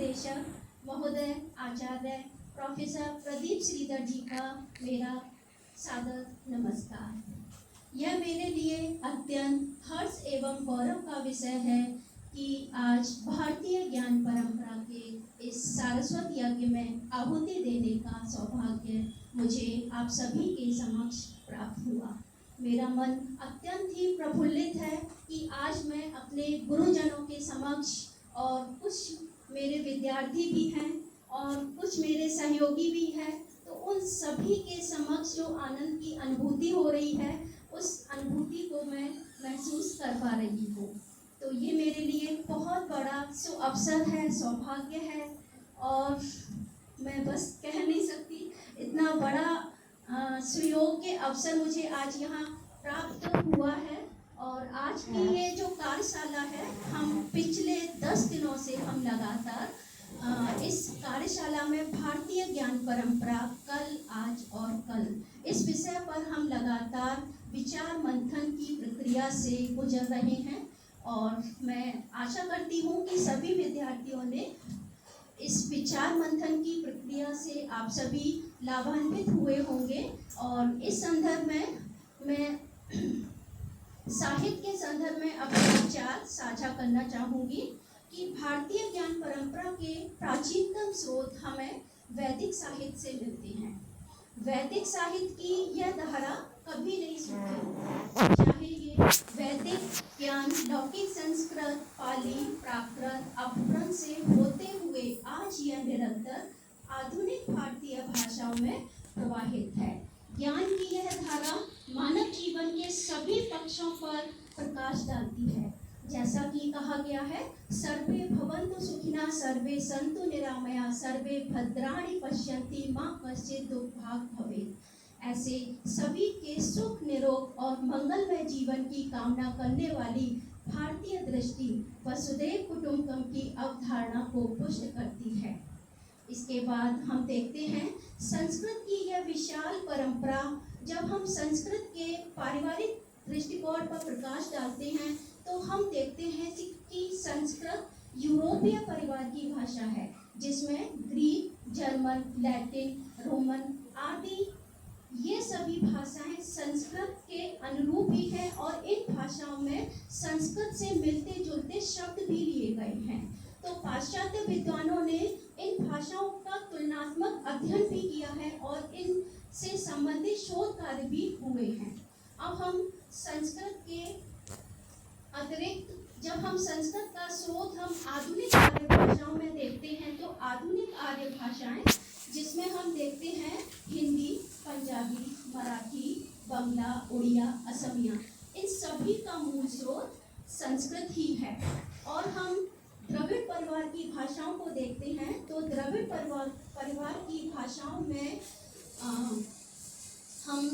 निदेशक महोदय आचार्य प्रोफेसर प्रदीप श्रीधर जी का मेरा सादर नमस्कार। यह मेरे लिए अत्यंत हर्ष एवं गौरव का विषय है कि आज भारतीय ज्ञान परंपरा के इस सारस्वत यज्ञ में आहुति देने का सौभाग्य मुझे आप सभी के समक्ष प्राप्त हुआ। मेरा मन अत्यंत ही प्रफुल्लित है कि आज मैं अपने गुरुजनों के समक्ष और कुछ मेरे विद्यार्थी भी हैं और कुछ मेरे सहयोगी भी हैं, तो उन सभी के समक्ष जो आनंद की अनुभूति हो रही है उस अनुभूति को मैं महसूस कर पा रही हूँ। तो ये मेरे लिए बहुत बड़ा अवसर है, सौभाग्य है और मैं बस कह नहीं सकती, इतना बड़ा सुयोग्य अवसर मुझे आज यहाँ प्राप्त हुआ है। और आज की ये जो कार्यशाला है, हम पिछले 10 दिनों से हम लगातार इस कार्यशाला में भारतीय ज्ञान परंपरा कल, आज और कल इस विषय पर हम लगातार विचार मंथन की प्रक्रिया से गुजर रहे हैं और मैं आशा करती हूँ कि सभी विद्यार्थियों ने इस विचार मंथन की प्रक्रिया से आप सभी लाभान्वित हुए होंगे। और इस संदर्भ में मैं साहित्य के संदर्भ में अपने विचार साझा करना चाहूँगी कि भारतीय ज्ञान परंपरा के प्राचीनतम स्रोत हमें वैदिक साहित्य से मिलते हैं। वैदिक साहित्य की यह धारा कभी नहीं सूखी, चाहे ये वैदिक ज्ञान लौकिक संस्कृत, पाली, प्राकृत, अपभ्रंश से होते हुए आज यह निरंतर आधुनिक भारतीय भाषाओं में प्रवाहित है। ज्ञान की यह धारा मानव जीवन के सभी पक्षों पर प्रकाश डालती है। जैसा कि कहा गया है, सर्वे भवन्तु सुखिनः, सर्वे सन्तु निरामया, सर्वे भद्राणि पश्यन्ति, मा कश्चित् दुःखभाग् भवेत्। ऐसे सभी के सुख, निरोग और मंगलमय जीवन की कामना करने वाली भारतीय दृष्टि वसुधैव कुटुम्बकम की अवधारणा को पुष्ट करती है। इसके बाद हम देखते हैं संस्कृत की यह विशाल परंपरा। जब हम संस्कृत के पारिवारिक दृष्टिकोण पर प्रकाश डालते हैं तो हम देखते हैं कि संस्कृत यूरोपीय परिवार की भाषा है, जिसमें ग्रीक, जर्मन, लैटिन, रोमन आदि ये सभी भाषाएं संस्कृत के अनुरूप ही हैं और इन भाषाओं में संस्कृत से मिलते जुलते शब्द भी लिए गए हैं। तो पाश्चात्य विद्वानों ने इन भाषाओं का तुलनात्मक अध्ययन भी किया है और इनसे संबंधित शोध कार्य भी हुए हैं। अब हम संस्कृत के अतिरिक्त जब हम संस्कृत का स्रोत हम आधुनिक आर्य भाषाओं में देखते हैं, तो आधुनिक आर्य भाषाएं जिसमें हम देखते हैं हिंदी, पंजाबी, मराठी, बंगला, उड़िया, असमिया, इन सभी का मूल स्रोत संस्कृत ही है। और हम द्रविड़ परिवार की भाषाओं को देखते हैं तो द्रविड़ परिवार की भाषाओं में हम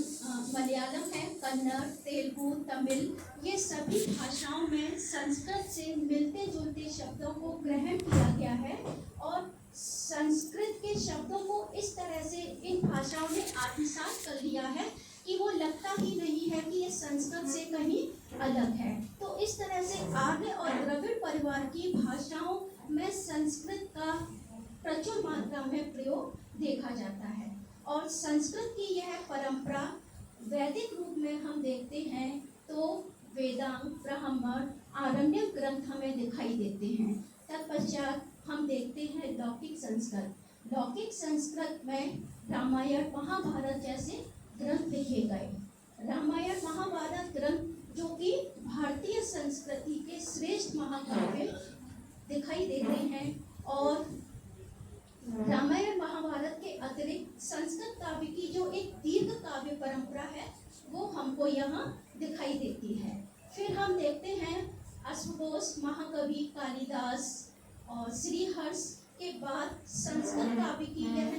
मलयालम है, कन्नड़, तेलुगु, तमिल, ये सभी भाषाओं में संस्कृत से मिलते जुलते शब्दों को ग्रहण किया गया है और संस्कृत के शब्दों को इस तरह से इन भाषाओं ने आत्मसात कर लिया है कि वो लगता ही नहीं है कि ये संस्कृत से कहीं अलग है। तो इस तरह से आर्य और द्रविड़ परिवार की भाषाओं में संस्कृत का प्रचुर मात्रा में प्रयोग देखा जाता है। और संस्कृत की यह परंपरा वैदिक रूप में हम देखते हैं तो वेदांग, ब्राह्मण, आरण्यक ग्रंथ हमें दिखाई देते हैं। तत्पश्चात हम देखते हैं लौकिक संस्कृत। लौकिक संस्कृत में रामायण, महाभारत जैसे ग्रंथ लिखे गए। रामायण, महाभारत ग्रंथ जो कि भारतीय संस्कृति के श्रेष्ठ महाकाव्य दिखाई देते हैं। और रामायण, महाभारत के अतिरिक्त संस्कृत काव्य की जो एक दीर्घ काव्य परंपरा है वो हमको यहाँ दिखाई देती है। फिर हम देखते हैं अश्वघोष, महाकवि कालिदास और श्रीहर्ष के बाद संस्कृत काव्य की यह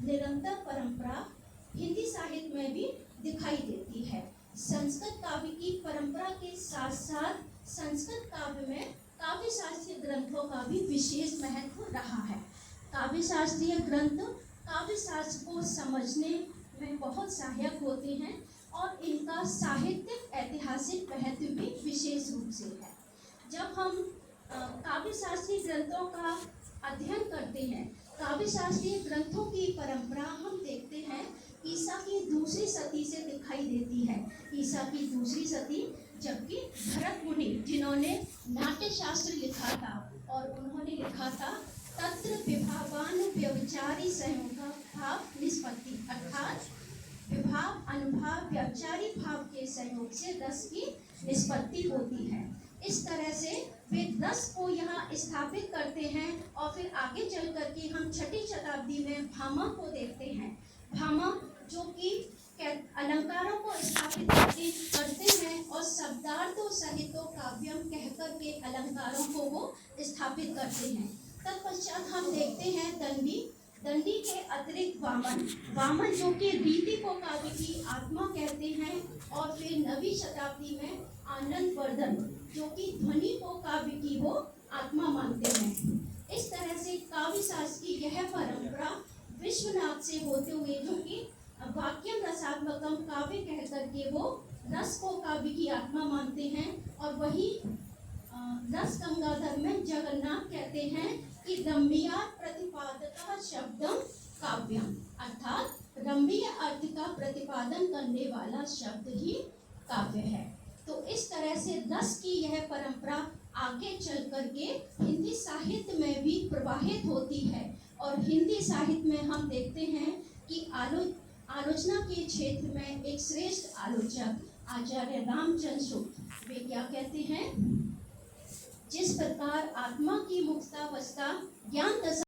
निरंतर परंपरा हिंदी साहित्य में भी दिखाई देती है। संस्कृत काव्य की परंपरा के साथ साथ संस्कृत काव्य में काव्य शास्त्रीय ग्रंथों का भी विशेष महत्व रहा है। काव्य शास्त्रीय ग्रंथ काव्य शास्त्र को समझने में बहुत सहायक होते हैं और इनका साहित्यिक ऐतिहासिक महत्व भी विशेष रूप से है। जब हम काव्य शास्त्रीय ग्रंथों का अध्ययन करते हैं, काव्य शास्त्रीय ग्रंथों की परंपरा हम देखते हैं ईसा की दूसरी सदी से दिखाई देती है। ईसा की दूसरी सदी, जबकि भरत मुनि जिन्होंने नाट्य शास्त्र लिखा था और उन्होंने लिखा था तत्र विभावान व्यभिचारी संयोग भाव निष्पत्ति, अर्थात विभाव अनुभाव व्यभिचारी भाव के संयोग से रस की निष्पत्ति होती है। इस तरह से वे रस को यहाँ स्थापित करते हैं और फिर आगे चल करके हम छठी शताब्दी में भामा को देखते हैं। भामा जो कि अलंकारों को स्थापित करते हैं और शब्दार्थों सहितो काव्यम कहकर के अलंकारों को वो स्थापित करते हैं। तत्पश्चात हम देखते हैं दंडी, दंडी के अतिरिक्त वामन, वामन जो कि रीति को काव्य की आत्मा कहते हैं, और फिर नवीं शताब्दी में आनंद वर्धन जो कि ध्वनि को काव्य की वो आत्मा मानते हैं। इस तरह से काव्य शास्त्र की यह परंपरा विश्वनाथ से होते हुए जो कि वाक्यम रसात्मकम काव्य कह करके वो रस को काव्य की आत्मा मानते हैं, और वही रस गंगाधर में जगन्नाथ कहते हैं कि रम्या प्रतिपादक शब्दम काव्यम, अर्थात रम्य अर्थ का प्रतिपादन करने वाला शब्द ही काव्य है। तो इस तरह से रस की यह परंपरा आगे चल करके हिंदी साहित्य में भी प्रवाहित होती है, और हिंदी साहित्य में हम देखते हैं कि आलोचना के क्षेत्र में एक श्रेष्ठ आलोचक आचार्य रामचंद्र शुक्ल, वे क्या कहते हैं, जिस प्रकार आत्मा की मुक्तावस्था ज्ञान दशा